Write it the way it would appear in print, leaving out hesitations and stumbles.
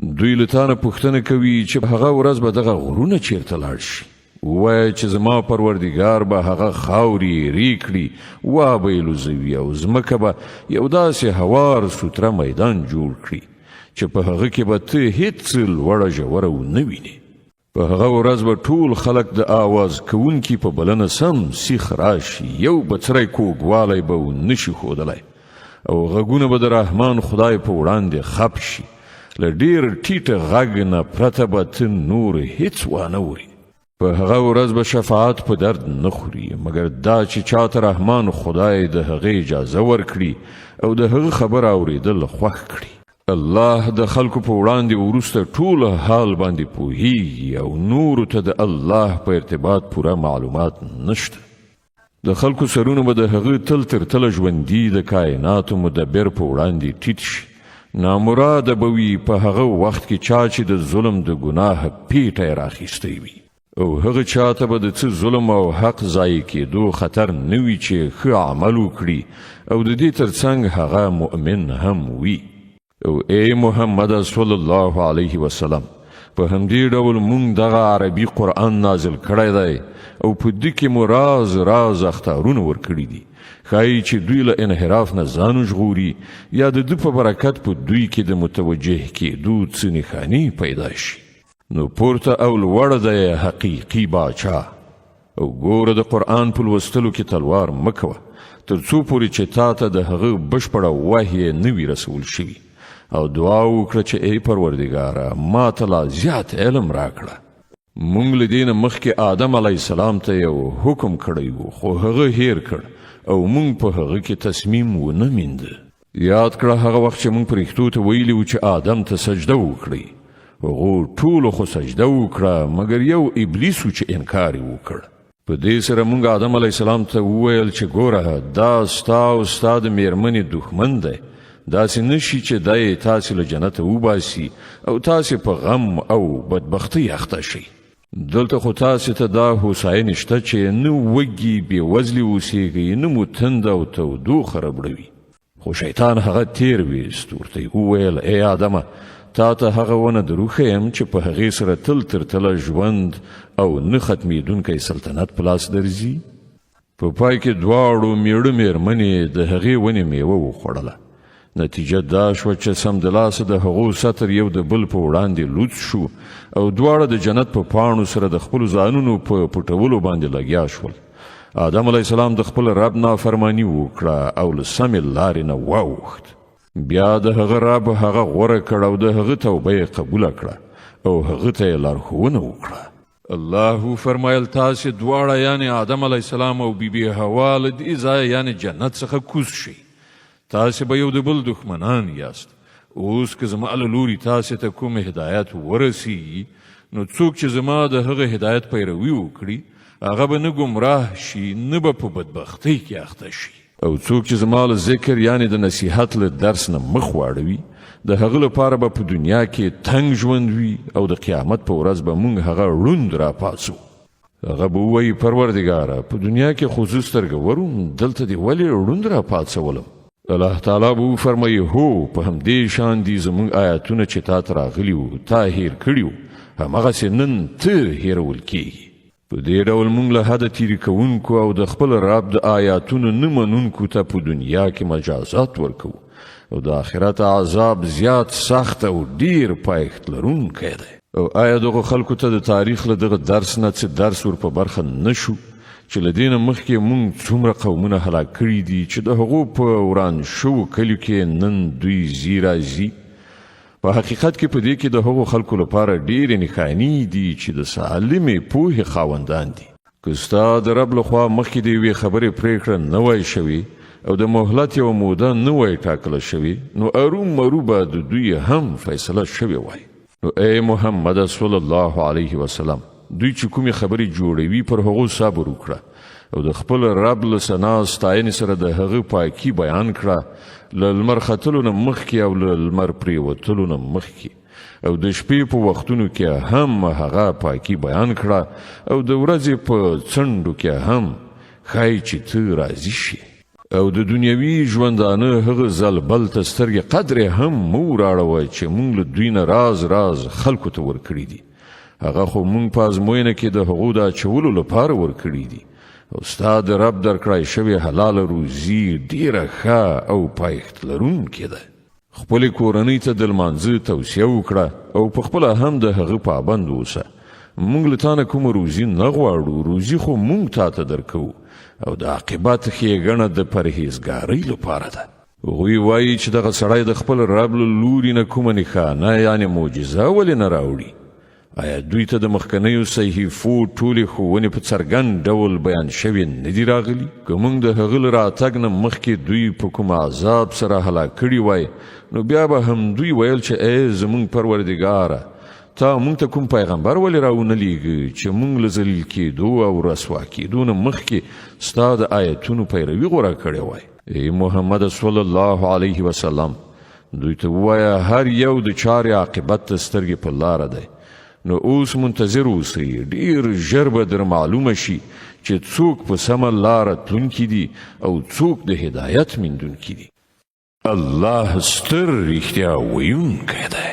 دوی له تانه پوښتنه کوي چې هغه ورځ به دغه غرونه چیرته لاړ شي. ووایه چې زما پروردګار به هغه خاورې ری کړي، وابه یې لوځوي او ځمکه به یو داسې هوار سوتره میدان جوړ کړي چې په هغه کې به ته هیڅ لوړه ژوره ونه وینې. په هغه ورځ به ټول خلک د آواز کوونکي په بلنه سم سیخ راشي، یو بڅری کوږوالی به ونشي ښودلی او غږونه به د رحمان خدای په وړاندې خپ شي. له ډېر ټیټه غږ نه پرته به ته نور هیڅ وانه وري. په هغه ورځ به شفاعت په درد نه خوري مګر دا چې چاته رحمان خدای د هغې اجازه ورکړي او د هغه خبر اورېدل خوښ کړي. الله د خلکو په وړاندې وروسته ټول حال باندې پوهیږي او نورو ته د الله په ارتباط پوره معلومات نشته. د خلکو سرونه به د هغه تل تر تله ژوندي د کائناتو مدبر په وړاندې ټیټ شي. نامراده به وي په هغه وخت کې چا چې د ظلم د ګناه پیټه یې راخیستی وي او هغه چاته به د څه ظلم او حق ضایع کېدو خطر نه وي چې ښه عمل وکړي او د دې ترڅنګ هغه مؤمن هم وي. او ای محمد صلی الله علیه وسلم، په همدې ډول مونږ دغه عربي قرآن نازل کړی دی او په دې کې مو راز اخطارونه ورکړي دي. ښایي چې دوی له انحراف نه ځان وژغوري یا د ده په برکت په دوی کې د متوجه کېدو څه نښانې پیدا شي. نو پورته او لوړه دی حقیقي باچا او ګوره د قرآن په لوستلو کې تلوار مه کوه تر څو پورې چې تا ته د هغه بشپړه وحی نه وي رسول شوي او دعا وکړه چې ای پروردګاره ما ته لا زیات علم راکړه. مونږ له دې نه مخکې آدم علیه السلام ته یو حکم کړی و خو هغه هیر کړ او مونږ په هغه کې تصمیم ونه مینده. یاد کړه هغه وخت چې مونږ پرښتو ته ویلي و چې آدم ته سجده وکړئ. هغو ټولو خو سجده وکړه مګر یو ابلیس و چې انکار یې وکړ. په دې سره مونږ آدم علیه السلام ته وویل چې ګوره دا ستا او ستا د میرمنې دښمن دی، داسې نشي چې دی تاسې له جنته وباسي او تاسې په غم او بدبختۍ اخته شئ. دلته خو تاسې ته دا هوساینې شته چې نه وږي بېوزلي اوسیږئ نه مو تند او تودوخه ربړوي. خو شیطان هغه تیر ویست، ورته یې وویل ای آدمه تا ته هغه ونه دروښیم چې په هغې سره تل تر تله ژوند او نه ختمېدونکی سلطنت په لاس درځي. په پای کې دواړو میړه میرمنې د هغې ونې میوه وخوړله. نتیجه دا شوه چې سمدلاسه د هغو سطر یو د بل په وړاندې لوڅ شو او دواړه د جنت په پاڼو سره د خپلو ځانونو په پټولو باندې لګیا شول. آدم علیه السلام د خپل رب نافرماني وکړه او له سمې لارې نه واوښت. بیا د هغه رب هغه غوره کړ او د هغه توبه یې قبوله کړه او هغه ته یې لارښوونه وکړه. الله فرمایل تاسې دواړه یعنې آدم علیه السلام او بیبي حوا له دې ځایه یعنې جنت څخه کوز شئ. تاسې به یو د بل دښمنان یاست. اوس که زما له لوري تاسې ته کوم هدایت ورسیږي نو څوک چې زما د هغه هدایت پیروي وکړي هغه به نه ګمراه شي نه به په بدبختۍ کې اخته شي او څوک چې زما له ذکر یعنې د نصیحت له درس نه مخ واړوي د هغه لپاره به په دنیا کې تنګ ژوند وي او د قیامت په ورځ به موږ هغه ړوند راپاڅو. هغه به ووایي پروردګاره په دنیا کې خو زه سترګور وم دلته دې ولې ړوند راپاڅولم. الله تعالی به وفرمایي هو په همدې شان دي زموږ آیاتونه چې تا ته راغلي وو تا هیر کړي وو هماغسې نن ته هیرول کېږي. په دې ډول موږ له حده تیري کوونکو او د خپل رب د آیاتونو نه منونکو ته په دنیا کې مجازات ورکوو او د آخرت عذاب زیات سخت او ډیر پایښت لرونکی دی. او آیا دغه خلکو ته د تاریخ له دغه درس نه څه درس ور په برخه نشو چې له دې نه مخکې موږ څومره قومونه هلاک کړي دي چې د هغو په وران شوو کلیو کې نن دوی ځي راځي. په حقیقت کې په دې کې د هغو خلکو لپاره ډېرې نښانې دي چې د سالمې پوهې خاوندان دي. که ستا د رب لخوا مخکې د یوې خبرې پرېکړه نه وای شوې او د مهلت یوه موده نه وای ټاکله شوې نو ارومرو به د دوی هم فیصله شوې وای. نو ای محمد صلی الله علیه وسلم دوی چې کومې خبرې جوړوي پر هغو صبر وکړه او د خپل رب له ثنا ستاینې سره د هغه پاکي بیان کړه له لمر ختلو نه مخکې او له لمر پرېوتلو نه مخکې او د شپې په وختونو کې هم هغه پاکي بیان کړه او د ورځې په څنډو کې هم ښایي چې ته راضي شي. او د دنیوي ژوندانه هغه ځل بل ته سترګې قدرې هم مو راړوه چې مونږ له دوی نه راز خلکو ته ورکړي دي. هغه خو مونږ په ازموینه کې د هغو د اچولو لپاره ورکړي دي او ستا د رب درکړای شوې حلاله روزي ډیره ښه او پایښت لرونکې ده. خپلې کورنۍ ته د لمانځه توصیه وکړه او په خپله هم د هغه پابند اوسه. مونږ له تا نه کومه روزي نه غواړو، روزي خو مونږ تا ته درکوو او د عاقبت ښېګڼه د پرهیزګارۍ لپاره ده. هغوی وایي چې دغه سړی د خپل رب له لوري نه کومه نښانه یعنې معجزه ولې نه راوړي؟ آیا دوی ته د مخکنیو صحیفو ټولې ښوونې په څرګند ډول بیان شوې نه دي راغلي؟ که موږ د هغه له راتګ نه مخکې دوی په کوم عذاب سره هلاک کړي وای نو بیا به هم دوی ویل چې ای زموږ پروردګاره، تا موږ ته کوم پیغمبر ولې راونه لیږه چې موږ له ذلیل کېدو او رسوا کېدو نه مخکې ستا د آیتونو پیروي غوره کړې وای. ای محمد صلی الله علیه وسلم، دوی ته ووایه هر یو د چارې عاقبت ته سترګې په لاره دی. نو اوس منتظر اوسئ، ډیر ژر به در معلومه شي چې څوک په سمه لاره تلونکي دي او څوک د هدایت موندونکي دي. الله ستر رښتیا ویونکی دی.